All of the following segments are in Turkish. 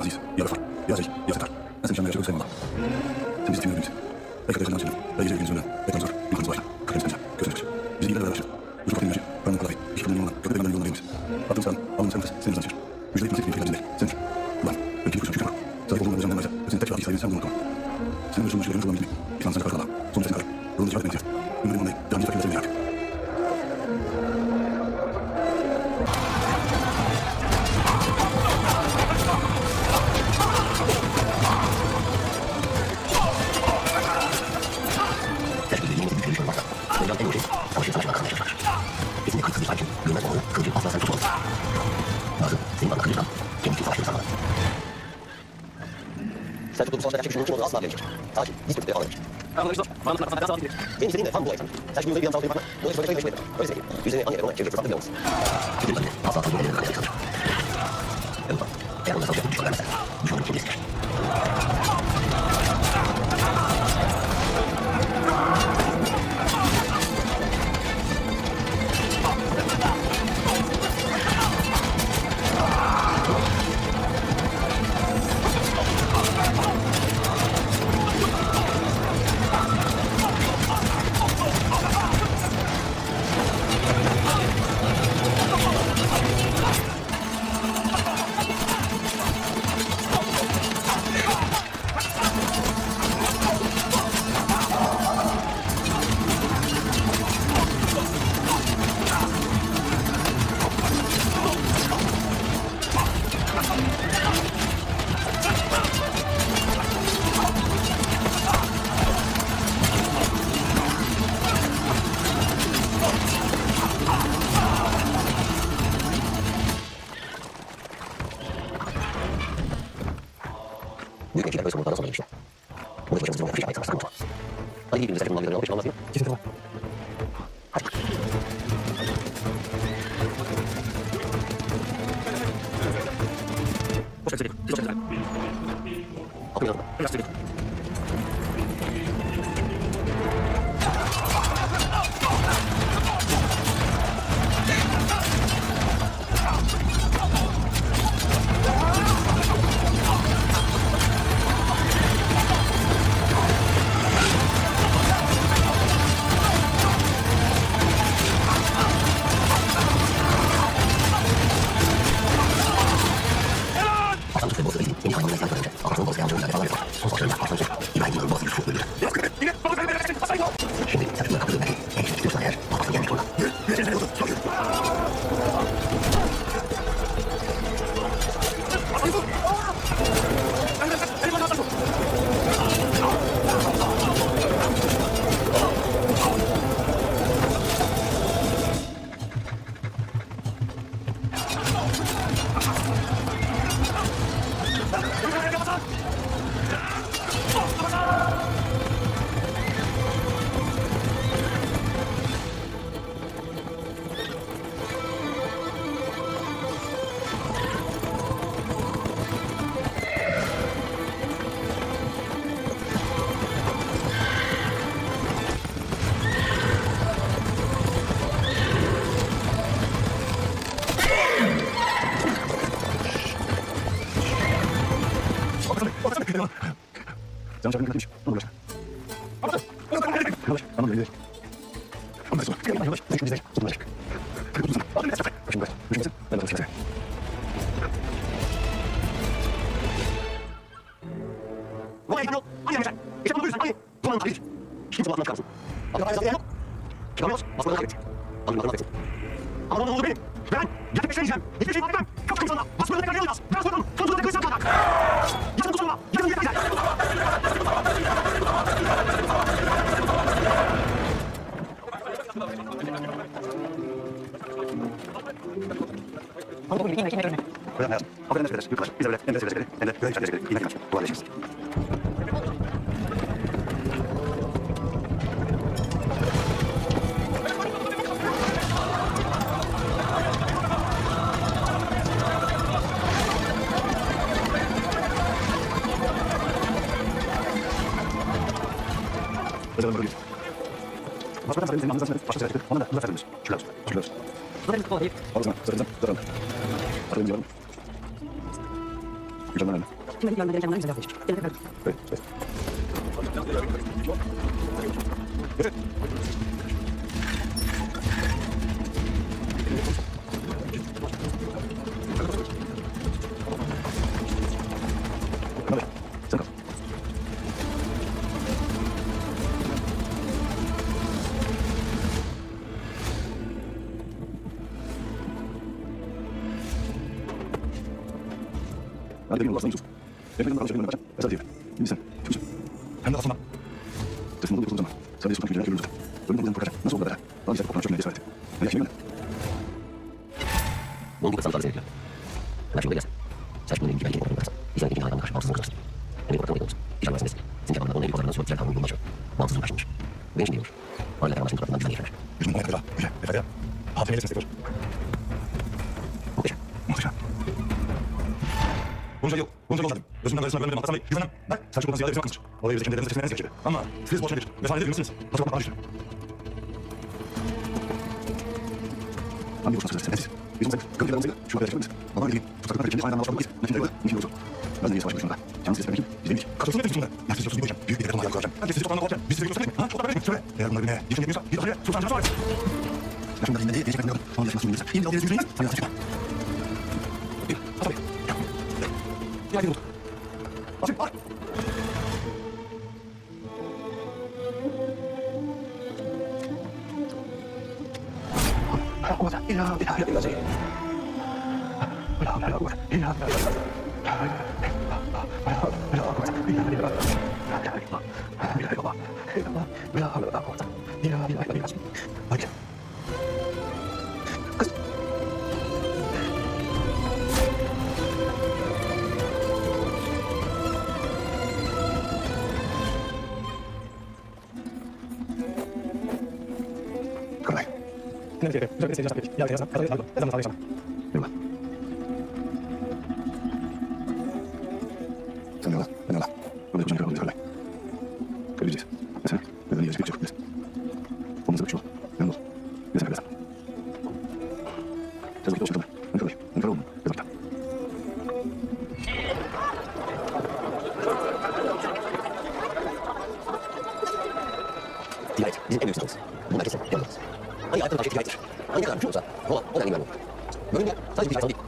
aziz, ya vefar, ya zey, ya setar. En seveceğim yaşa göstereyim Allah. Sen bizi dinle belki arkadaşlarından şimdi. Belki gece gündüz önden. Ekran zor. Yukarımız başla. Kalemiz pençe. Gözümüz başı. Bizi ilerle beraber. Ucu kapatın imajı. Paranın kulağı. İki kadının yoluna. Köprü beygirlerin yoluna verilmiş. Attığımız sağın. Alnımız sen nefes. Senin rızan içer. Müjde etmesek bir fikirler Senin için. Ulan. Ben kimi kurşun şükür var. Sahip olduğum vereceğim denmezse. Senin tek şahit sahibi sen bunu unutma. Senin ölçülmüş şeylerin kullanım gibi. İslam sen karşı Allah'a. Son nefesini kar. Yolunda şahit etmeni sever. Ümrünün onayı. Canlı fakirle sevini yak. Selçuklu bu savaşta gerçek güçlü olmadığı asla bilemeyecek. Ta ki biz Türk'te devam edecek. Anlaşıldı. Bana tarafından ders alabilir. Benim istediğim de tam bu ayet. Selçuklu yılda bir savaşta yaparlar. Dolayısıyla böyle meşgul eder. Öyleyse üzerine Anne ve Roma çevirecek fırsatlı bile olmasın. Türk'ün bence asla tanrı ellerine kalacak çalışır. Yalnız eğer onda savaşa düşman vermezler. Düşmanın kim ister? Büyük gençler böyle sorumluluklardan sonra gelişiyor. Buradaki başımızın olmayan bir şey savaşta unutma. Hadi iyi birbirimize bundan bir alışveriş olmaz mı? Kesinlikle var. Hadi. Hoş geldin. Çok güzel. Kapıyı aldım. Biraz söyleyeyim. Hasan Türk'le boğazı değil. Yeni hayvanına sahip olunca. Apartmanın boğazı yağmacı oyunlar falan yapar. Son savaşlarında apartman için İbrahim'in boğazı yürüyüşü bölüyor. Yine balık verirsin. Asayın ol. Şimdi Selçuklu'ya kapıda belki. Eğer gitmek istiyorsan eğer apartmanı gelmek zorunda. Canım şarkını katmış. Onu ulaşma. Yavaş. Tamam gidelim. Ondan sonra. Yavaş. Düşün bizde. Tutun ulaşık. Tutun sana. Düşün baş. Düşün baş. Ben de başlayayım. Vay kanal. Hadi arkadaşlar. İşte bunu duyuyorsun. Hadi. Zamanın tabidir. Kimse bu altından çıkarsın. Abi hayır zaten yok. Çıkamıyoruz. Basmadan kaybettik. Anladım affetsin. Ama onun oğlu benim. Ben gerçekleştireceğim. Hiçbir şey yapmam. Çok çok sana. Basmadan tekrar geleceğiz. Biraz sonra sonsuza dek kıyısına kalacak. Yakın kusura. Yakın yeter. Ama bu bilgi yine ürünü. Öğren hayatım. Aferin nefes eder. Yurttaş. Bize böyle. Hem de nefes eder. Hem de güzel işler eder. İyi nefes. Bu halleşiriz. Özel ömrü git. Başbakan sarayın senin anınızdan söyledik. Başka çıktı. Ona da muzaffer edilmiş. Şükürler olsun. Şükürler olsun. Bu da bir kutlu değil. Al sana. Sarılacağım. Sarılın. Sarılın diyorum. mükemmel. Şimdi benim yanımda güzel yapmış. Gel bakalım. Evet, evet. Evet. Hadi, sen kal. Hadi benim Allah'tan Yusuf. Efendim bana söyleyeyim ben Esad diye. Şimdi sen. Şimdi sen. Hem de aslında. Teslim olduğu zaman. Sadece sultan kültürler görülür. Ölümden buradan korkacak. Nasıl oldu böyle? Daha güzel korkmana çok önemli cesaret. Ne yaşayayım ben? Bunun gibi sanatları seyrediyor. Hemen şimdi gelsin. Sen şimdi ilgi belki korkmaya başlasın. Bir sonraki hayvanlar karşı bağımsızlığını kılarsın. Emeği korktan olsun. İş anlarsın desin. Senin yapanlar onun evi pazarından sonra diğer kanunun yolunu açıyor. Bağımsızlığın başlamış. Ve şimdi diyor. Aile karamaşının tarafından güzel geçirmiş. Yüzüm bana yapıyor. Öyle. Efendim ya. Hatırlayın sesli gör. Muhteşem. Muhteşem. Bunca yıl verdim. Gözümden gayrısına görmedim. Hasan Bey, güvenem. Ben Selçuklu'dan ziyade bizim hakkımız. Olayı bize kendi ellerimize teslim etmeniz gerekirdi. Ama siz boşuna bir vesaire edilmişsiniz. Hatırlamak daha düştü. Hangi boşuna sözler? Siz. Bizim sen. Gönül yanımızda. Şu haberi çıkmadınız. Baba bildiğin. Tutaklıklar kendi aynı anlaşmalı mıyız? Netice yok. Netice yok. Ben de niye savaşmak zorunda? Yalnız sesler belki. Biz dedik. Katılsın hepimiz bunlara. Ben size sözünü koyacağım. Büyük bir yere kalmaya koyacağım. Herkes sizi çok anlamda olacak. Biz size gösterdik mi? Ha? Çok da verdik mi? Söyle. Eğer bunlar birine yetkin yetmiyorsa git aşağıya. Sultan Can'a söyle. Yaşımda dinlediği gelecek ben de sonra yaşına sunulursa. İyi bir yüzüne inmez. Sana yazı çıkma. Bir. Hasan Bey. Ya bir oldu. Açık var. لا قوة إلا بالله إلا زين ولا حول ولا قوة إلا بالله لا إله إلا الله ولا قوة إلا بالله لا إله إلا الله إلا الله ولا حول ولا قوة إلا بالله العلي العظيم أجل Gracias. Yo creo que sí, ya sabes. Ya sabes. Cada vez algo. Es la más Yollar. Sen yola. Ben yola. Yolda yapacağım kadar olacak. Göreceğiz. Mesela neden yazık bir çok bilirsin. Olmazsa bir şey ol. Memnun ol. Bir de sen bilirsin. Sen vakit olsun kadar. Ben kalır. Ben kalır olmam. Ben orta. Ticaret bizim en büyük sıkıntımız. Bunlar kesin yapılmaz. Hangi hayatın karşı ticarettir? Hangi kadar güçlü olursa o denli memnun. Bölümde sadece bir ticaret değil.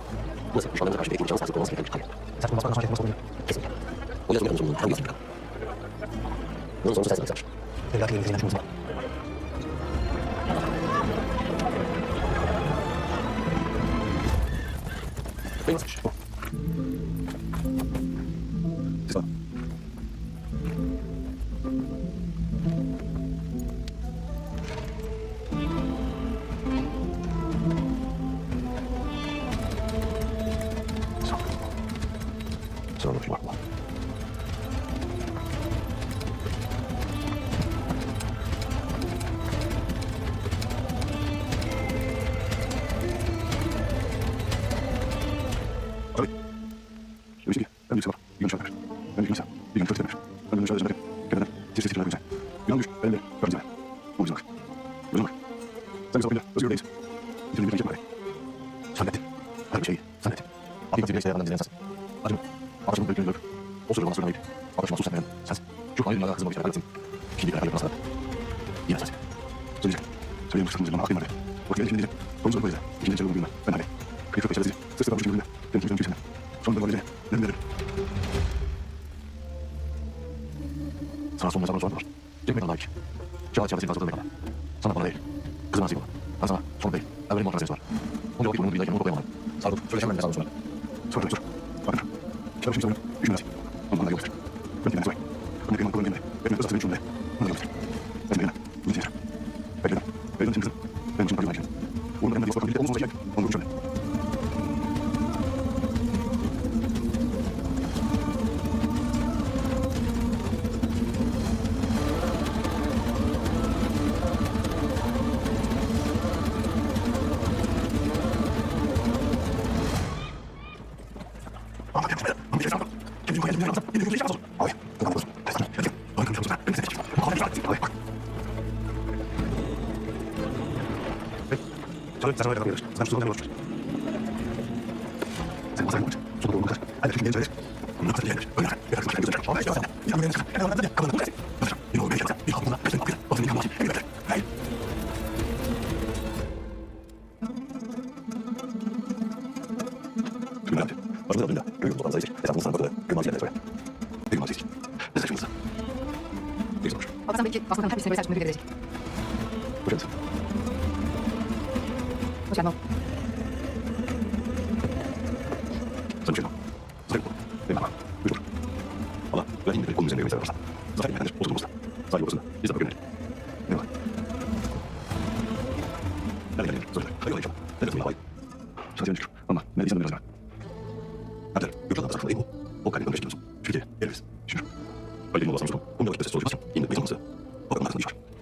Burası düşmanlarına karşı bir eğitim çabası olması gereken bir hayat. Sen bunu başka yapması oluyor. Kesinlikle. O yüzden uzun hangi yüzünü bırak. Bunun sonucu sensin arkadaşlar. Evlat elinde inancımız var. Duymasın. Siz var. Sonra bakayım aklıma. Tabii. Demiştim ki, en büyük sabah, bir gün şarkılar. En büyük insan, bir gün fırsat demir. Ben de müsaade ederim. Geleden, sessiz sessiz güzel. Yunan güç, elimde, gördüm seni. Bu güzel bak. Gözüme bak. Sen bir sabahıyla özgürdeyiz. Bitirin bir renk yapma. Zannettim. Her bir şeyi, zannettim. Abi bizi birleştiren bizden sensin. Acım, arkadaşımın büyüklüğünü görüp, o sırrı bana söylemeliydi. Arkadaşıma sus etmeyen sensin. Şu hayır dünyada kızıma bir kere kaybettim. İkinci bir kaybettim aslında. Yine sensin. Söyleyeceğim. Söyleyeyim fırsatımızı bana aklım vardı. Vakit gelişim diyeceğim. Soru soru koyacağım. İkinci çabuk büyüme. Ben hadi. Kıyıf ve çerezli. Sık sık bakmışım gözüne. Benim kimsenin kimsenin. Sonra da validene. Ne derim? Sana son mezarını sordular. Çekmeyin Allah'a ki. Şahit şahit fazla demek ama. Sana bana değil. Kızıma nasip olan. Ben sana son değil. Evvelim orta meselesi var. Onca vakit bunun bildiğinden onu okuyamadım. Sarılıp söyleşemem mezarını sonra. Sor. Bakın. Kitap şimdi soruyorum. Düşün nasip. Onu bana göster. Ben kendime sorayım. Ben de benim kullanım kendime. Benim özatı benim cümle. Bana göster. Ben de benim. Bunu seyir. Bekledim. Bekledim senin kızım. Benim için parayı vereceğim. Onun en de yasla birlikte olmamız olacak. Onu görmüş öyle. Sen sana yapabiliriz. Sen tutuldun ne olursun? Sen masaya mı? Sonra doğru kadar. Hadi şimdi gelin söyle. Baksan belki basmadan her bir seviyesi açımını gelecek. Hoş geldin oğlum.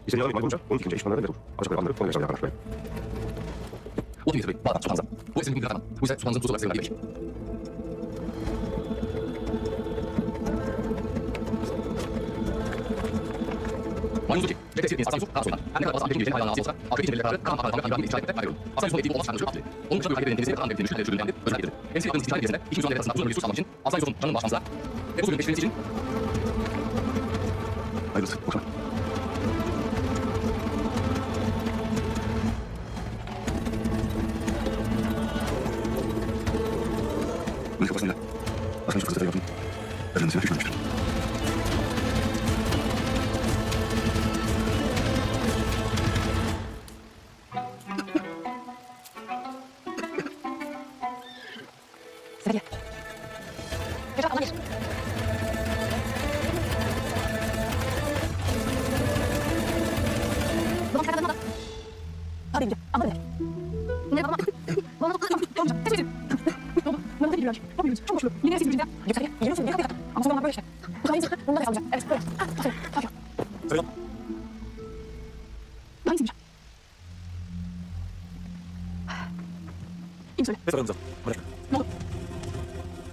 İstediğin alanı bulunca onun fikrince iş planlarına verir. Ancak böyle anları ona yaşamaya karar verir. Otomatik tabii bu adam çok fazla. Bu eserin bir adam. Bu ise Sultanımızın tuzu olarak sevilen bir bey. Maymunuz ki, ve tesir etmeyen Aslan Yusuf, daha soyundan. Her ne kadar bazı Amerika'nın yücelik hayvanı asi olsa, Afrika için belirli kararı, kan ağrı, İbrahim ile işaret etmekte ayrılır. Aslan Yusuf'un ettiği bu olmaz şarkı aklı. Onun kısa bir hareket eden temizliği, kan devletinin müşterileri çözümlendi, özel getirdi. Temsil yaptığımız istişare bölgesinde, iki Müslüman devlet arasında uzun bir savaş için Aslan Yusuf'un canının başlamasına ve bu sürgün peşirilmesi için Hayırlısı. Boşver. Böyle kafasıyla Aslan Yusuf gazeteye yaptım. Efendisine hükmetmiştir. Sefer gel. Recep aman gir. Babam şarkıdan ne oldu? Hadi gidelim. Ama ne? Ne babam? Babam ne oldu? Babam sen söyledin. Babam bana da geliyor. Çok büyüdü. Çok hoşlu. Yine eski yüzünden. Yok Sefer. Yeni usulü. Yakın. Ama sonra böyle işte. Bu hangisi? Bundan da kalacak. Evet böyle. Aferin. Aferin. Selam. Hangisiymiş? İyi söyle. Ne sorarım zaten? Bırak. Ne oldu?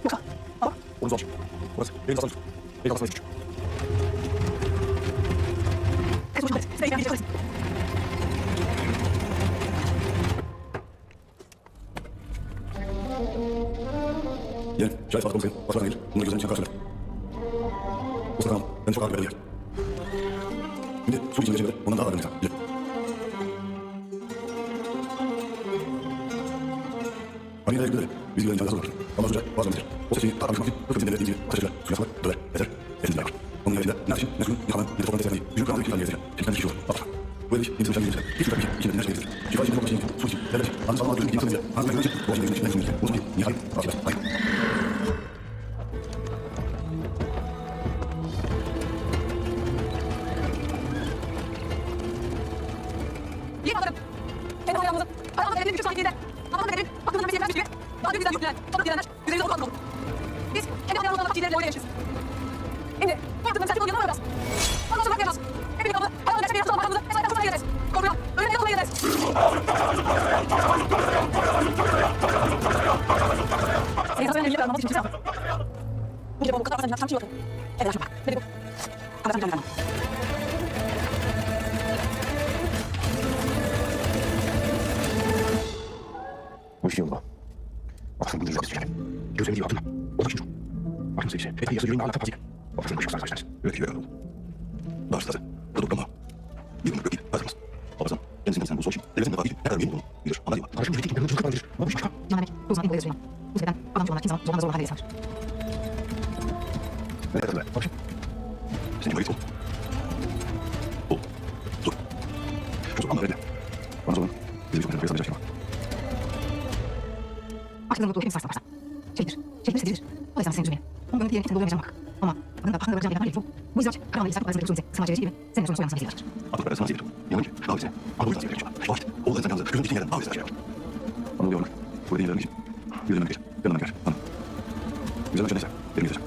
Yoksa. Baba. Onu zor. Burası. Benim Aslan Yusuf. Benim kafasına geçmiş. Kız hoşuma gitti. Size ilgilen geçeceksin. Yine şahit Fatih Komiser'in başlarına gelir. Bunları gözlerin içine karşılar. Usta tamam. Ben çok ağır bir belediye. Şimdi su içinde şeyleri ondan daha ağır bir bile. Aynı yere gidelim. Biz gidelim çantası olur. Ama suca vazgeçer. O seçeneği tartışmak için hırkın dinleri ilgili ateşler, suya salır, döver, ezer, ezintiler var. Onun yerinde ne için, mesulün, yıkanan, bir de toplantı eserliği, büyük kanlı iktidarlı gezecek. Çekilen kişi olur. Bak. Bu ev insan şarkı gezecek. Hiç tutar bir şey, içinde dinler gezecek. Şifa için, toplantı için, su için, devlet için, anı sağlamak için, insan için, anı vermek için, bu açıdan için, nefsin için, bu zaman nihayet, başlar, hayır. Yeni bakarım. Kendi hayranımızın. Hayranımızın elinde güçlü sahibiydi. Babamın bedenin. Aklımdan mesleği vermiş gibi. Daha büyük bizden yüklenen. Sonra direnler. Üzerimize okumak oldu. Biz kendi hayranımızla vaktilerle oyuna yaşarız. Şimdi bu yaptığımız sertlik yanına varacağız. Ondan sonra bırakmayacağız. Hep birlikte hayranın gerçekten yaptığımız bakanımızı ve sayede kurtulmaya gideriz. Korkuyorum. Ölümle yapmaya gideriz. Senin yazarın elini vermemiz için kimse yapmıyor. Bu gece bu kadar fazla bir şey yok. Evet aşkım bak. Beni bu. Ama sen canım. Bu işi yolda. Aslında bu düzgün düşelim. Gözlerimi diye altına. O da çünkü. Aklım sevgisi. Epey yazı yüreğini anlatan fazla. Aklım ışık sarı saçlar. Öyle ki böyle oldu. Daha işte da dokunma. Yılın böyle değil. Hazırmaz. Babasın. Kendisinden sen bu sonuç. Devletin de ne kadar mühim olduğunu bilir. Anladın mı? Kardeşim yüreği kimden çocuk kadar bilir. Ne yapmış başka? Can demek. Bu zaman ilk olayı söyleyeyim. Bu sebepten adamcı olmak kim zaman zorlanma zorlanma diye sanır. Ne kadar böyle? Babacım. Sen cumhuriyet ol. Ol. Dur. Çok zor ama öyle. Bana zorun. Bizim çok önemli yasamayacak şey var. Aklının mutluluğu hepimiz sarsın varsa. Şeydir. Şeydir sevdirir. O da sen senin üzerine. Onun gönlü diğerine dolaymayacağım bak. Ama bunun da hakkında bırakacağım yeter yok. Bu izraç karanlığı İsa Kupası'nda usulü sınava çevireceği gibi senin sonra soyamasa bizi açır. Artık böyle sana seyir. Yaman ki. Daha bize. Ama bu yüzden seyir. Vakit. Oğul insan yalnız. Gözün dikine gelen. Daha bize şey var. Anadolu yavrum. Bu dediğin için. Gözümden geçer. Yanından geçer. Anam. Güzel önce neyse. Benim geçer.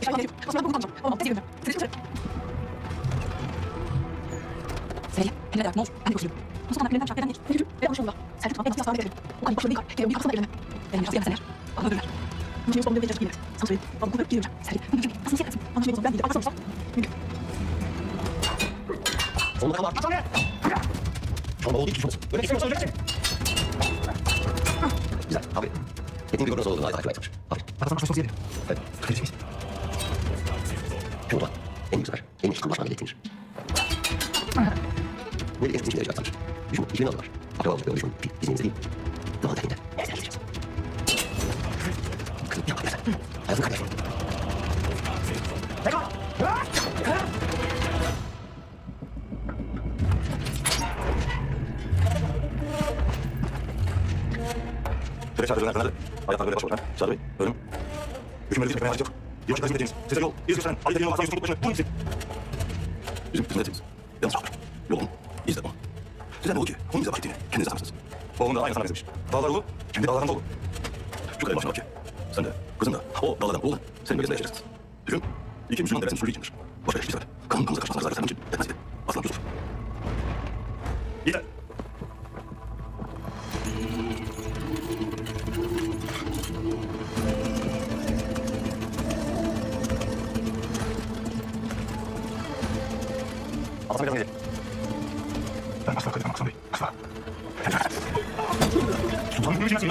İşte anlayacağım. Aslında bunu tanıyacağım. Olmam. Sesi göreceğim. Sesi çıkarım. Sevgili. Hele de ne olur. Ben de koşuyorum. Nasıl kanatlarından şarkıdan geç. Ne yürü. Ben konuşuyorum da. Selçuk tamam. Ben nasıl getirelim. O kadar başarılı değil. Geliyorum bir kafasına gelemem. Benim biraz yemeseler. Bana öldürürler. Bu şeyin sonunda bir yaşlı giyeriz. Sana söyleyeyim. Bana kullanıp geliyorum. Sevgili. Mümkün değil. Aslında şey edersin. Anlaşmayı bozulur. Ben değil de. Arkasına olsam. Mümkün. Sonuna kadar. Aç oraya. Şu anda oldu ilk düşmanız. Böyle geçmiyorsa öleceksin. Güzel. Aferin. Ettiğin bir görünüş olduğunu harika yapmış. Aferin. Arkasından başlamak diyelim. Evet. Kırıcıyız. Şunu unutma. En güzel, en iyi kullanman gerektiğindir. Böyle en seçimleri çıkartsanız. Düşün, hiçbirini aldılar. Akrabalık ve düşün, izninizle değil. Zaman derinde, nereden geleceğiz? Kızım, yapma lütfen. Hayatını kaybetme. Direkt çağrı üzerinden nerede? Hayatlar böyle başlıyor. Çağrı Bey, bölüm. Hükümleri geçmeye açık yok. Yavaş hizmet ediniz. Size yol, iz gösteren, Ali Deniyor Hasan Yusuf'un başına bunun için. Bizim hizmetimiz. Yalnız çağrı. Yolun, izle onu. Size ne oldu ki? Onun bize bahsettiğini kendiniz anlarsınız. Oğlum da aynı sana benzemiş. Dağlar oğlu, kendi dağlarında oğlu. Şu kadar başına bak ki. Sen de, kızın da, o dağlardan oğlan, senin bölgesinde yaşayacaksınız. Düşün, iki Müslüman devletin usulü içindir. Başka hiçbir sefer. Kanımıza karşılaşanlar senin için etmez idi. Aslan Yusuf. Yeter. Aslan Bey, ben asla kaybetmem Aslan Bey. Asla. Sultanın büyücü nasıl?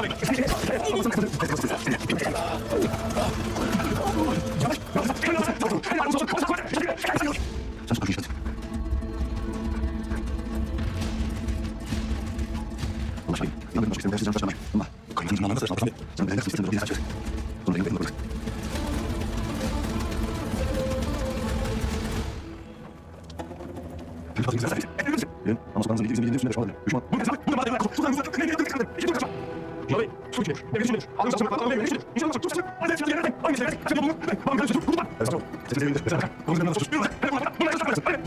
Sen süper işlet. Allah Bey, yanlarım başka istedim. Dersiz canı taşımamayın. Ama kaynağın anlamına taşımamak Aslan Bey. Sen beğenirsin istedim. Bir saçacak. Sonra benim benim bırak. Bir fazla güzel sayısı. Benim ama sokağınızın bildiğinizin üstünde düşman ederim. Düşman. Bu ne zaman? Bu ne madem? Sultanın yüzüne ne yapıyorsun? İşte bu kaçma. Bey, su içmedir. Evin içmedir. Ağzını saçma. Ağzını evin içmedir. İnşallah su saçma. Hadi hepsini yerine. Aynı şeyler. Sen yolunu. Bana bir çocuk. Kurban. Evet, saçma. Sesini evindir. Mesela bakar. Onun üzerinden nasıl sus. Yürü. Hadi bunu. Bunu nasıl yaparsın? Hadi.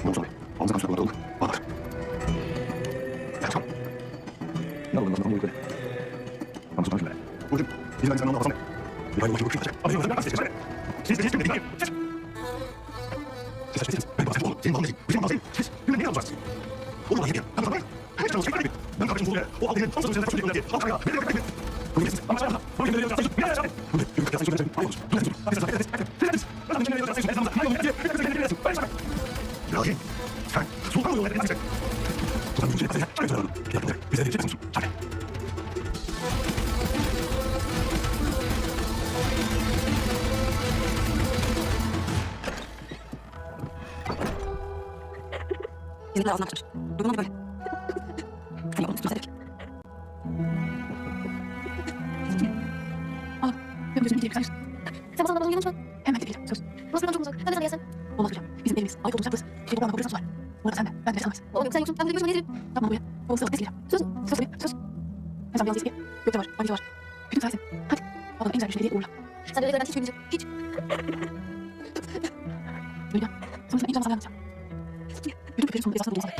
Ne oldu? Ağzını kanışı kullandı. Bana bak. Evet, tamam. Ne oldu? Nasıl yukarı? Tamam, sultan şöyle. Burcu'm. İzin ben sana onu yapasam. Bir bayı bakayım. Abi yolunu nasıl seçeceğiz? Siz de hiçbir Ses. Ses. Ben bahsedeyim oğlum. Senin bağlı değil. Bizim bağlı değil. Ses. Benimle niye alacaksın? Oğlum bana yedi. Ben sana hiç canım sıkıntı değil. Ben kardeşim buraya. O aldığının tam sözü sözü gönderdi. Halk ayağı. Beni de bırakmayın. Bunu bilirsin. Ama sen bunu kendine yazacaksın. Bir daha yazacaksın. Bunu yürü kıyasın şöyle. Hayır olsun. Dur. Hadi sen hadi. Hadi. Ben kendine yazacaksın. Ezamda. Hayır olsun. Bir dakika kendine yazacaksın. Ben sana. Lakin sen sultan yoluna gideceksin. Sultan yoluna gideceksin. Çay soralım. Bize de gideceksin. Çay. Bizimkiler ağzından kaçmış. Duydun mu böyle? Hani oğlum tutun sebep. Aa, benim gözümü yiyecek sanıyorsun. Sen masalda bana uyanış mı? Hemen gidelim. Söz. Burası benden çok uzak. Ben de sana gelsin. Olmaz hocam. Bizim evimiz. Ait olduğumuz yaptığız. Bir şey bu programda var. Bu arada sen de. Ben de alamayız. Oğlum yok sen yoksun. Ben de görüşme gelirim. Tamam buraya. Bu sırada geleceğim. Söz. Söz tabii. Söz. Ben sana bir yalnız eski. Gökte var. Ayrıca var. Bütün sensin. Hadi. Oğlum en güzel düşünce değil uğurla. Sen böylelerden hiç gülmeyecek. Hiç. Duyacağım. Sonra sen ince masal anlatacağım. Bütün kötülerin sonunda esasında bulunsa da.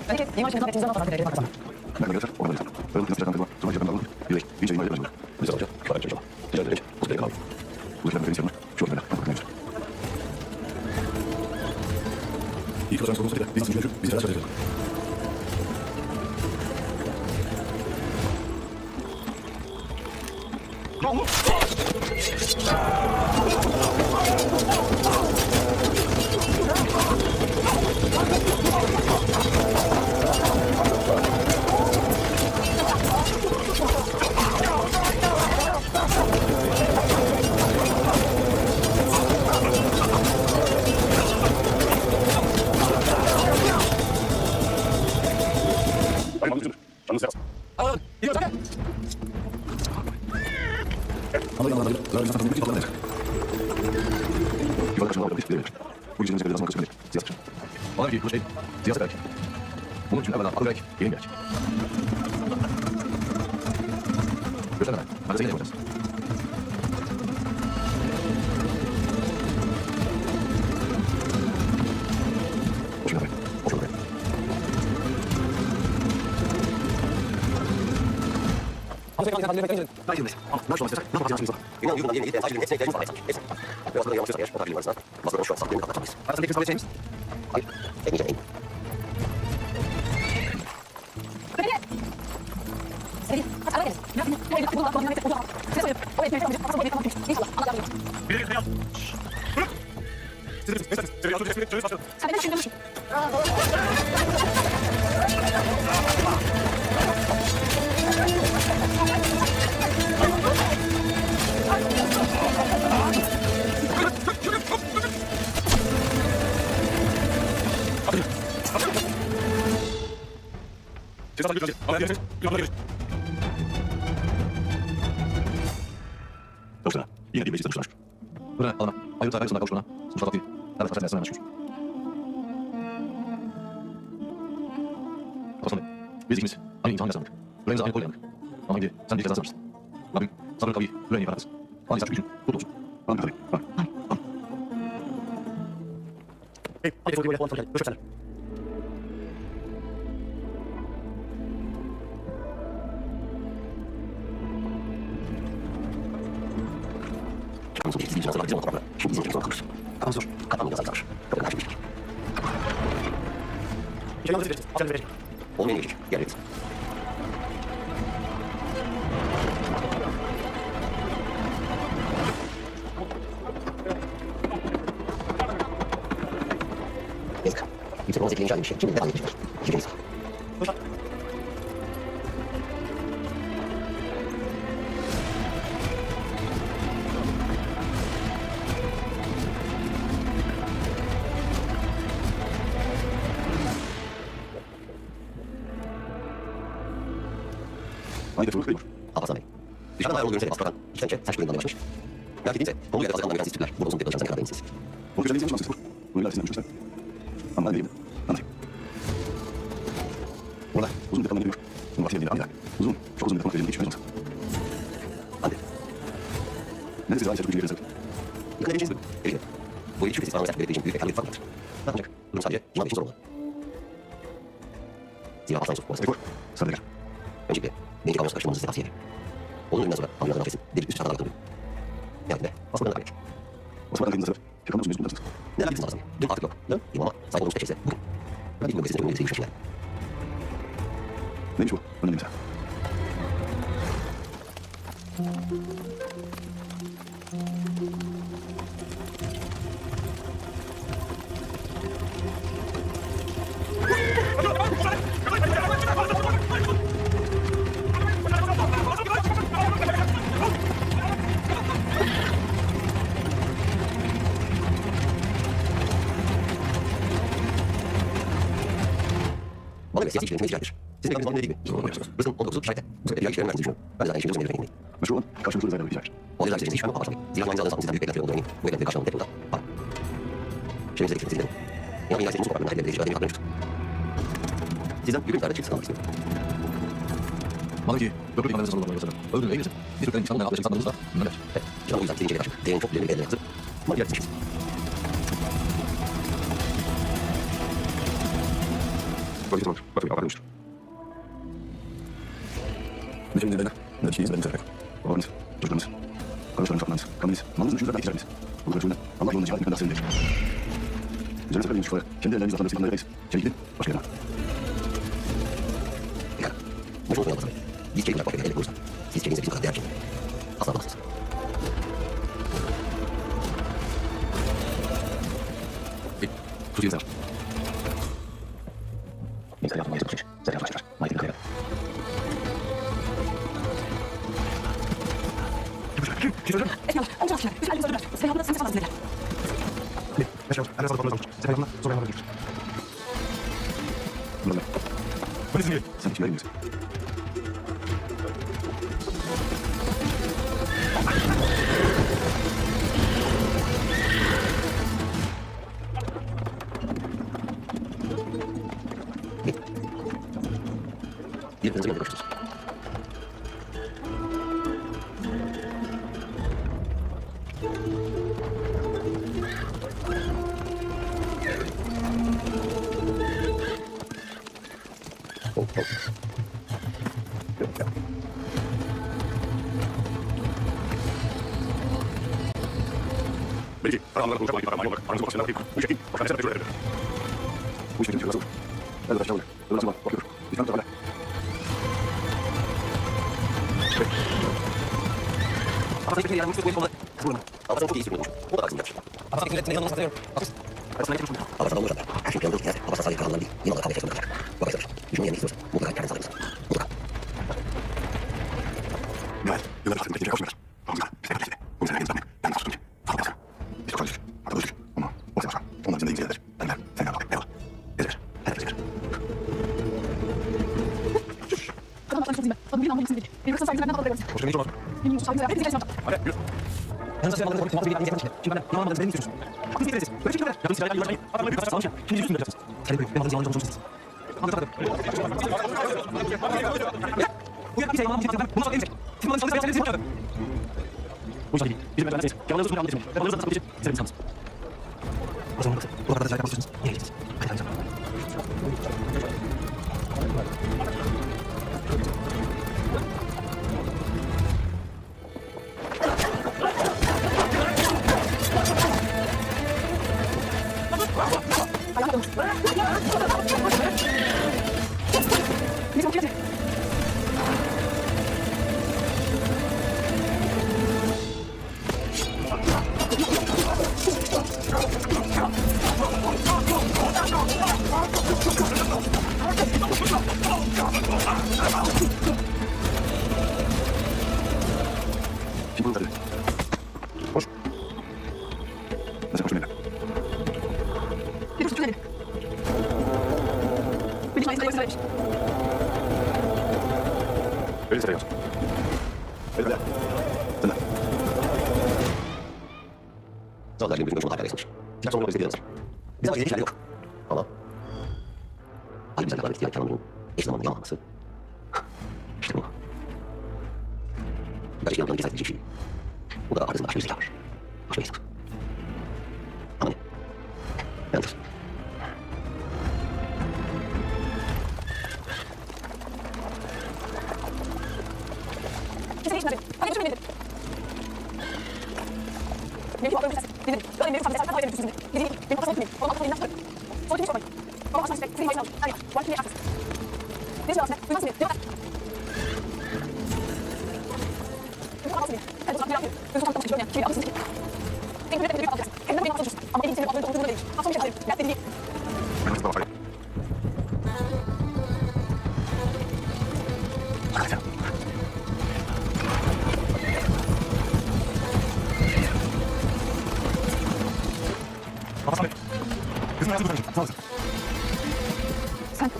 Peki, neyin var şimdi? Hepimizden daha fazla bir bakalım. Ben de göster. Ona böyle. Böyle nasıl yapacağım? Sonra yapacağım. Bir bir şey var. Biz alacağız. Karar çekeceğim. Ticaret edecek. Bu kadar kaldı. Bu işlemleri benim yanıma. Şu böyle. Bakın neymiş. İyi kazanç olursa bile biz düşünüyoruz. Biz de çalışacağız. Alın. Gidiyoruz hadi. Anlayın. Zaten insan tanımı bir falan olacak. Yuvarlak karşılığında olabilir. Bilemeyiz. Bu gecenin zevkleri zaman kaçırabilir. Siyaset için. Bana ki bu şey siyaset belki. Bunun için evvela akıl belki, gelin belki. Görsene ben. Magazin yapacağız. 그냥 유난 얘기 때 사실은 내 인사 했어. 그래서 그냥 영수사 예시 보다 빌리면서 맞서 쇼 싹 되는 것 같아. 아, 근데 그 제임스. 아이, 애기 제임. Doktora, yine bir meclisten dışlanmış. Buna alana, ayrıca ayrıca kavuşuna, sonuçta değil. Nerede taşlar nesine meşgul. Osman Bey, biz ikimiz aynı imtihan yazamadık. Yüreğimize aynı kol yandık. Ama şimdi sen bir kez yazamamışsın. Rabbim sabır kavayı yüreğine yaratmasın. Ani saç gücün kurtulsun. Amin tabii. Amin. Hadi fotoğrafı böyle kontrol edelim. Görüşürüz. Musun bizim sana bizim oturaklar. Şimdi bizim kimse kalır. Kanzor. Kapanmıyor zaten. Kapı açmış. İçeri nasıl vereceğiz? Açalım vereceğiz. Olmayan yiyecek. Geliriz. Yazık. Bütün o zekilin bir şey. Şimdi devam edecekler. Gireceğiz. Hoş geldin. Aynı defolu kıyıyor. Alparslan Bey. Dışarıdan ayrıldığı görüntüleri bastırdan içten içe saç kuyruğundan başlamış. Merak ettiğimse konu yerde fazla kanlı siz Türkler. Burada uzun bir çalışan kadar değilsiniz. Onu güzel izlemiş şanssız. Bunu ilerisinden düşünürsen. Ama ben değilim. Anlatayım. Orada uzun bir kalma geliyor. Bunun vakti geldiğinde anlayacak. Uzun, çok uzun bir kalma geldiğinde geçmez olsa. Hadi. Neden siz aynı çocuk gücüyle yazılır? Dikkat edeceğiniz bölüm. Erişim. Bu ilişki sağlamak gerektiği için büyük bir fark vardır. Ancak durum sadece iman için zor olmalı. Zira Aslan Yusuf bu arada. Ekor, sana tekrar. Öncelikle bencil kavramsız karıştırmanızı size tavsiye ederim. Onun üründen sonra anlayan nefesin deli üst çağdan bakılıyor. Nihayetinde Osman'dan kaybettik. Osman'dan kaybettiğinde sebep. Şakamda musunuz mezun musunuz? Neler bildiğiniz Aslan Bey? Dün artık yok. Dün imama sahip olduğumuz teşhise bugün. Ben bilmiyorum kesinlikle önümüzdeki yürüyüşler. Neymiş bu? Önemli mesela. Bana göre siyasi ilişkilerin icradır. Sizin beklediğiniz ne gibi? Zorunlu yapıyorsunuz. Rızkın 19'u şahit. Diğer kişilerin verdiğinizi düşünüyorum. Ben de aynı şeyi üzerine vereyim. Meşru olan karşılıklı rızayla ödeyecek. O yüzden sizin işlemem Alparslan Bey. Zira aynı zamanda sizden büyük beklentileri olduğunu eminim. Bu beklentileri karşılamanın tek yolu da para. Şimdi size sizden. İnan ilahi senin sokaklarında hedefleri ödemi haklarını çıktı. Sizden bir gün tarihte çıksın almak istiyorum. Madem ki köprü imanlarınızı sanırlar yazarlar. Öldürün eğilirsin. Bir Türklerin nişanlı yaptığı insanlarımız da bunlar. Evet. İşte o yüzden sizin karşı değerin çok değerli bir eline hazır. Bana bir yaklaşık. Böyle tamamdır. Bakın abartmıştır. Ne şeyiniz beyler? Ne şeyiniz benim seferek. Babanız, çocuklarınız, kardeşleriniz, kapınız, kanınız, malınız, düşüncelerden ihtiyaçlarınız. Bu kadar çoğundan Allah yolunda cihad etmekten sevindir. Üzerine seferin çıkıları, kendi ellerinizle atanları silahları reis. Çevik gidin, başka yerine. Pekala. Boşuna oturun Alparslan Bey. Biz çelik olarak bakmaya elek olursa, siz çeliğinize bizim kadar değer verin. Asla bulamazsınız. Tuz yediniz. İnsan yaptığına geçmiş. Sen yapmışlar. Maydını kayar. Esmiyorlar. Onca asker. Bütün albümü öldürdüler. Seyhan'da sen sanatın neler? Yaşar, her zaman kalmış. Sefer yanına, sonra yanına gidiyoruz. Bunlar. Ben izin verin. Sen içine bilmiyorsun. Birbirinize yolda görüşürüz. Belki karanlığa konuşamayıp para mani olarak paranızı bakışına bakayım. Bu şekil başka mesele meşhur ederim. Bu işin tüyü nasıl? Evet aşağı oluyor. Öyle nasıl var? Bakıyor. Bir tane hala. Aslında hiçbir şey yaramıyor. Bu konuda. Bunu. Aslında çok iyi hissediyormuş. O da aslında yapmış. Aslında hiçbir şey yanılmaz hatırlıyorum. Aslında hiçbir şey. Aslında olacak. Her şey planlı. Aslında sadece kalanlar değil. Yine kalacak sonuna kadar. Bak arkadaşlar. Düşünmeyen ne istiyorsa mutlaka kendinize alırız. Mutlaka. Nihayet. Yıllar aslında bekleyecek kavuşmuyorlar. Tamam. Biz de yapacağız. Bu mesele henüz tanımayın. Ben de tuttum ki. Fazla yapsın. Biz çok alıştık. Hatta alıştık. Ama o sen olsan. Onlar bizimle ilgili eder. Benler. Sen yapalım. Eyvallah. Gezer. Herkes gezer. Kadın başlamak için ben. Kadın bir anlamda değil. Benim kısa saygılarından kadar verebilirsin. Hoş geldin. Benim yoksa saygılar hepinize yaşamam. Hadi yürü. Ben nasıl yapmadım? Muhabbeti bir yapmayacağım. Şimdi ben yalanmadım. Benim istiyorsun. Hakkınızı yeteriz. Böyle bir şey var. Yaptığınız sırayla yıllarca adamları büyük başarı sağlamış ya. Şimdi üstünde yapacaksınız. Sen böyle. Benim adınızı yalanca olmuşsunuz. Bu yapmak yalan bir şey. Bunu söyleyeyim. Sizin adınızı çalışmaya çalışmaya çalışmaya. Bu iş değil. Bizim öğrencilerimiz. Yalanlarınızı bunu anlatmayın. Ve babanızı da satmak için isterim insanız. O zaman bakın. Bu kadar da yapmak istiyorsunuz. Niye gideceğiz? Hadi hadi. Ayağına dönmüş. Bir çok kirli. Şimdi bunu tabii. Hoş. Nasıl hoşuma gider? Bir buçuk kirli. Bir dişine ayısına yoksa Öyle sıra yapsın. Öyle de. Sen de. Zaten bizim konuşmalar hala geçmiş. Silah sonunda bizi biliyoruz. Bizim acil işler yok. Ama halimizden kadar ihtiyar kanunun eş zamanlı yalanması. İşte bu. Gerçek yanından cesaret edecek şey. Bu da ardında başka bir zeka var. Başka bir hesap. Ama ne? Yalnız. Kesin işin hadi düşünmeyin dedim. Benimki baktığım bir ses. Dedim. Böyle benim sabit eserden haberim düşündüm. Dediğim gibi benim kafasına gitmeyin. Babam aklıma elinden tutarım. Sonra kimi sormayın. Babam açmak işte. Senin başına alın. Hayır. Bu kimliğe açarsın. Ne şey aslında? Duymaz mı? Cevap ver. Benim kafam beni. Ben de uzak bir yapıyorum. Gözü tanıtmak için görmeyen. Kimi alırsın ki? Tek bir büyük alacaksın. Kendine benim aklım ama elin senin aklını olduğunu değil. Kapsam bir şey söylerim. Ben dediğim. Ben nasıl bakayım? Hadi. Babası abi. Kızın hayatını kurtaracağım. Sağ olasın. Sen.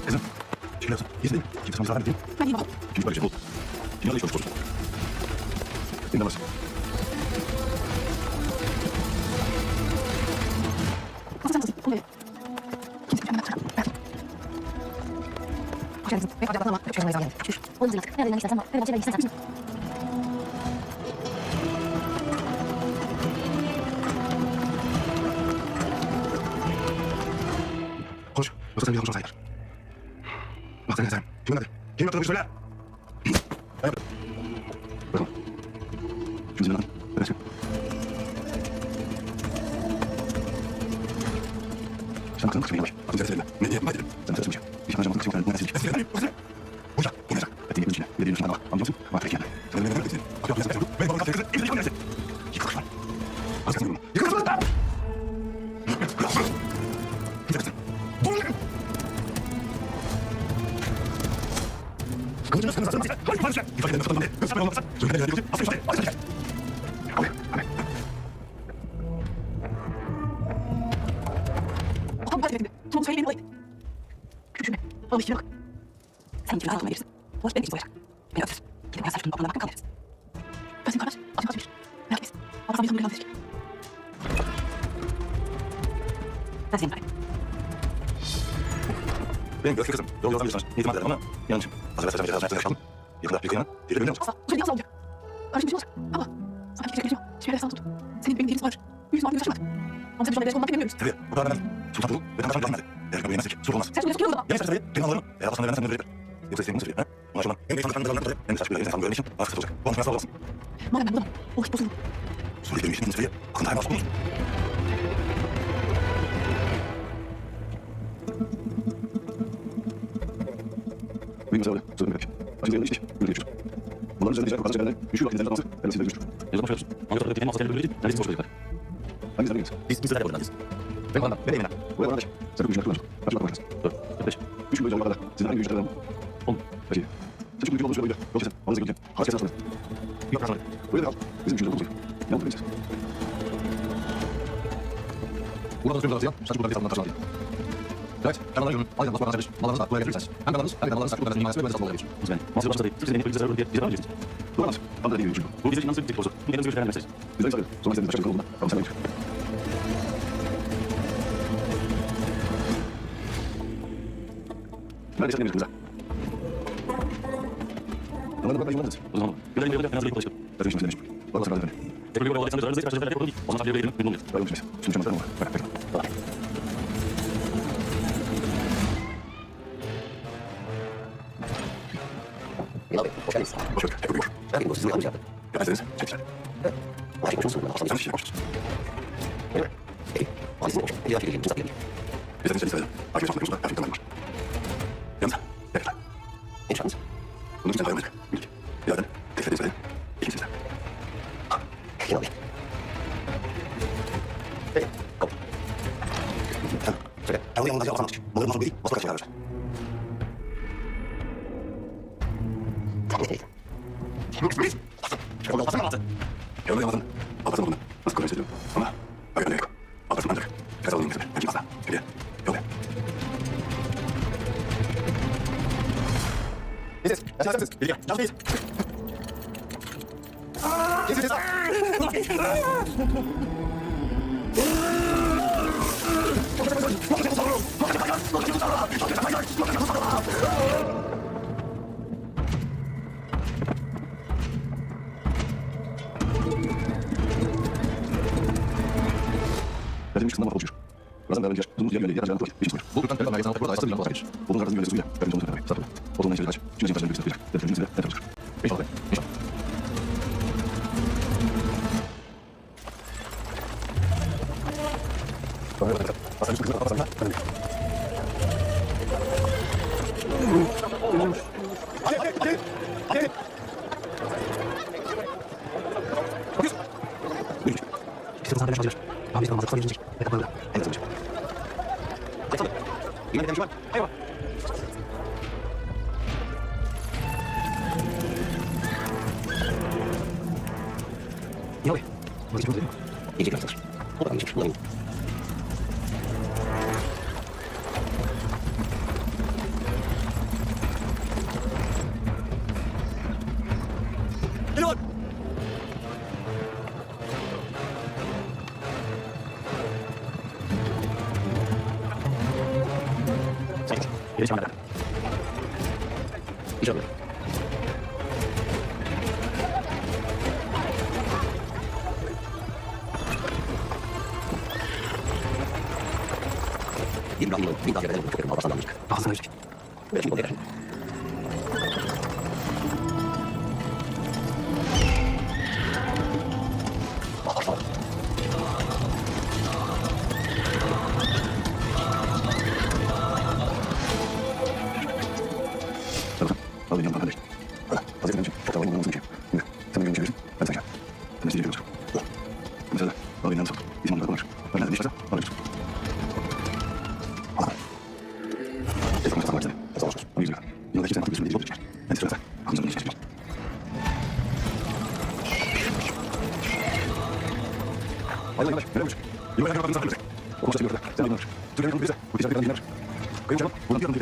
Kızım. Şöyle yapsın. İyi değil. Kimse sana zarar değil. Ben iyiyim babam. Şimdi böyle şey oldu. Dünyada iş olmuş. Dinle varsın. Nasıl sen nasıl? Onu verin. Kimse kendine bakacak. Ben. Hoş geldiniz. Benim acaba ama. Çok şey geldi. Şuş. Onu duymak. Nereden istersen bak. Nereden bir şeyler istersen. Koş. Yoksa sen bir yanlış olsaydı. Bak sen sen. Kimin adı? Kim yaptı bu işi söyle. Ben yaptım. Bakın. Şimdi senin adın. Öğretsin. Sen baksana kısmı yavaş. Aklın seni ne diye dedim. Sen söylesin bir şey. Bir şey anlayacağım. Kısmı kendine silik. Esir ederim. Esir. Hoca. Bu ne sen? Ettiğin yapın içine. Bir de yürüyüşüne bak. Anlıyor musun? Bak peki yani. Sen beni vermedin. Akıyor yapın sen. Ben babamın kafaya kızı. İlk de çıkın. Yıkılış var. Az kalsın yoluna. Yıkılış var. Gideceksin. Kılıcını sıkın zaten. Hayır, hayır. İfade edin bakalım ne? Gösterme olmazsa. Söyle ne yapıyorsun? Asıl ifade. Asıl ifade. Abi, abi. Babam kaç dedi. Tamam söyleyin olaydı. Küçüme. Bana işine bak. Sen kime almaya verirsin? Ulaş beni hiç boyayacak. Beni öpsüz. Gidip beyaz saçlarına babamla bakın kalırız. Ben senin kardeş. Acım kaç bir. Merak etmesin. Bana sana bir tanrı bir Ben senin kardeşim. Benim göz kızım. Yol yoldan bilirsiniz. İtimat ederim ama yanlışım. Hazır ve saçma bir kaldım. Yakında bir kıyana. Deli biliyor musun? Asla. Bu söylediğin asla olmayacak. Kardeşim bir şey olacak. Ama. Sana bir kere geleceğim. Hiçbir yere sağ tut. Senin benim değiliz var. Yüzün var. Yüzün aşamadı. Ama sen şu anda derece olmak bilmiyoruz. Tabii. Bu kadar önemli. Sultan Tuğrul ve Tanrı'dan gelmedi. Eğer kabul edemezsek sulh olmaz. Sen şimdi çıkıyor burada. Yani istersen tabii. Benim alırım. Eğer Allah'tan vermezsen böyle verir. Yoksa istediğimi söyleyeyim. Ona şu an en büyük tanrıdan dolayı hem de saç bile insan böyle için artık olacak. Bu anlaşmaya sağ olasın. Wyjmę sobie, co bym robił. A się zajęliście? Już wieczór. Model żadnej rzeczy, pokazać, że już nie zaczął teraz się wyjść. Ja zobaczę, mogę trochę nie ma co na listę poszło. A nie zabiję. Nic nie zadaję nic. Tak mam, będę miał. Byłem na zakupić na królewsko. A czy teraz? To weź. Już mi powiedział, że zdaniem już teraz. On. Właściwie. Chcecie mi powiedzieć, że robię. On zaginie. Chodź, ja teraz. Ja proszę. Pójdę tam. Wyzwij się do głowy. Ja mam powiedzieć. Uwaga, skrymulacja. Szatu prawie na taśmie. Tak? Kanał na ale was bardzo mala nas, które jest. Kanał nas, które nie ma swojego zasobu robić. Zmień. Może zobaczyć tutaj, coś nie pójdzie za rolę, nie zrobić. Do nas. Pan dalej już. Bo widzieć nam sobie sposób. Nie wiem, co już grałem jesteś. Zdaj sobie. Są następne rzeczy do pan sobie. Ale jeszcze nie wiem, no, dobra, będzie młodzec. Rozumiem. Wydaje mi się, że na zbyt To jest myślenie. Bardzo sprawy. Jak wygląda Aleksander, że każdy wydaje oznacza wiele jeden minut. Dają się. Czym temu? Tak, tak. Dobry, poszedł. Pośrodek, jak już. Tak, bo zły ambicja. Ja jestem, cześć. Właśnie muszę słuchać, Zawsze się poszedł. Ej, on jest ja się zabiję. Jestem specjalista. A wiesz, że ja tam masz. Jansa, jak to? Nie szans. No to jest ja ten. Ty wtedy sobie. I się Nie robię. Ej, go. Czekaj, a ja mam nadzieję, że może być, bo to się Ja byłem razem. A bardzo mocno. A skoro się ona. A ja nie. A bardzo mądrze. Kazał mi sobie. Będzie masa. Kiedy? Dobra. Jest. Jest. Jest. Ja tym się nauczysz. Razem będziesz znów ja razem to jest. Bo tam pewna jest na tego, jest to powiedzieć. Bo razem będzie zrobię. Pewnie to zrobię. Stop. Potem się dać. Czy nie będzie zrobić. To jest nic, to jest. Wiesz, ale. Wiesz. Chcę zadać chociaż. Mam jest to może twoje życie. Jaka pełna. Ej, co myślisz? Jak sobie? I będę siłę. Ej, nie mówię. Mówisz ludzie. Idzie jak chcesz. Dobra, mi się przypomina. Jedziesz na I żeby. Ibrahim, winda wiele tego popierdolę, was na nich. A, znaleźć. Wiesz, mi powiesz. Dobra. Ale nie mam podejść. Ale pozytywnie się. Potem nie mam sensie. Nie. Sam nie wiem się. Ale sensie. To jest dziwne. Myślę, ale nie mam co. I mam dokonać. Ale nie wiesz co? Ale już. Jest to samo. To założysz. On idzie. Nie da się ten kupić sobie. Więc trzeba. A on nie się. Ale nie robisz. Nie będę robił za chwilę. Kurczę, nie będę. Ty nie robisz. Ty nie robisz. Ty nie robisz. Kończę. Bo nie robię.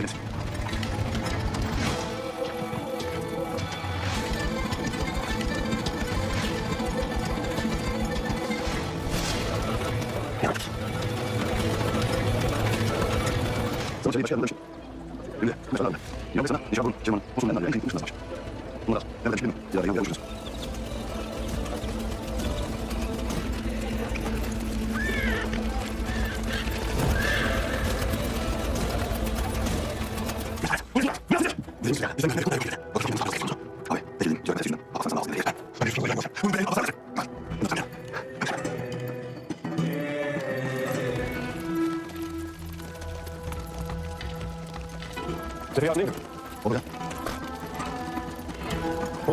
Zobaczcie, nie patrzcie na mnie. Nie, myślałem. Nie obecna, nie siadłem, się mam posunę na rękę i muszę nazwać. No raz, ja będę śpiewał. Ja już jest. 먹어보자. 오.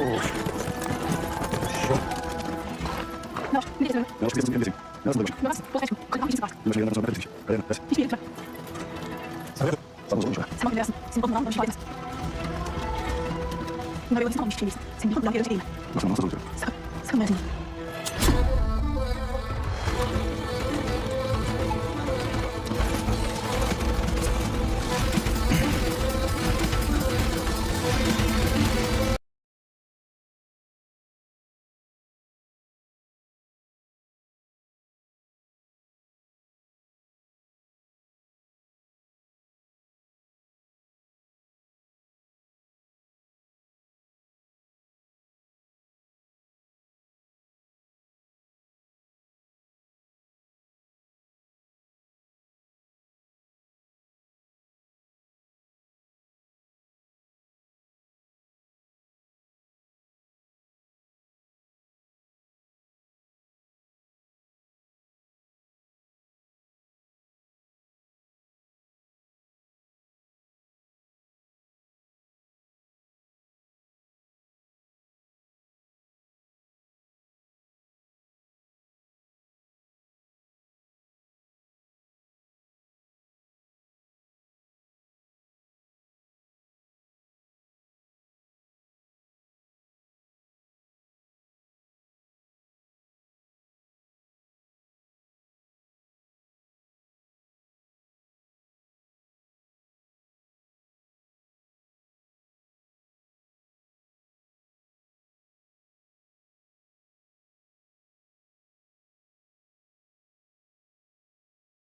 No, nie jest. Ja już jestem więcej. Ja już No was, posłuchaj, kogo widzisz twarz. już nie na to się. Ale jest. Hiç bir yere. Samo złożyłem. Sama wyraz. Syn podmówił, że jest. No ale jest to Syn podmówił, że jest. Masz na złożyłem. Skąd jest?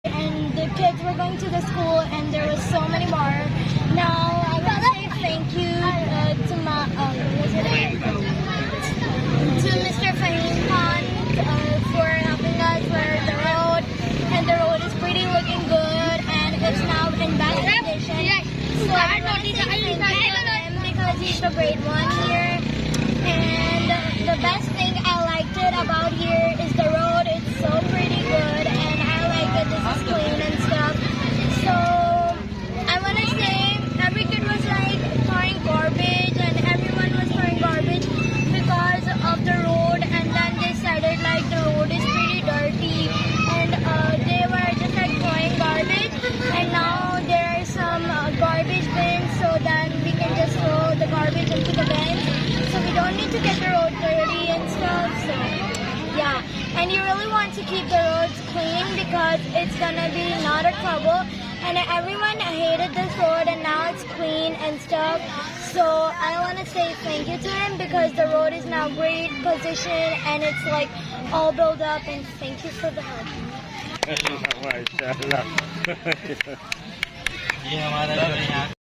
And the kids were going to the school and there was so many more. Now I want to say thank you to my to Mr. Fahim Khan for helping us with the road, and the road is pretty looking good and it's now in bad condition. So I want to say thank you to him because he's the great one here. And the best thing I liked it about here is the road. It's so pretty good and I like that this is clean and stuff. So I want to say every kid was like throwing garbage and everyone was throwing garbage because of the road, and then they decided like the road is pretty dirty and they were just like throwing garbage, and now there are some garbage bins so then we can just throw the garbage into the bins so we don't need to get the road dirty and stuff. So yeah, and you really want to keep the roads clean because it's gonna be not a trouble, and everyone hated this road and now it's clean and stuff. So I want to say thank you to him because the road is now great position and it's like all built up, and thank you for the help. माशाल्लाह ये हमारा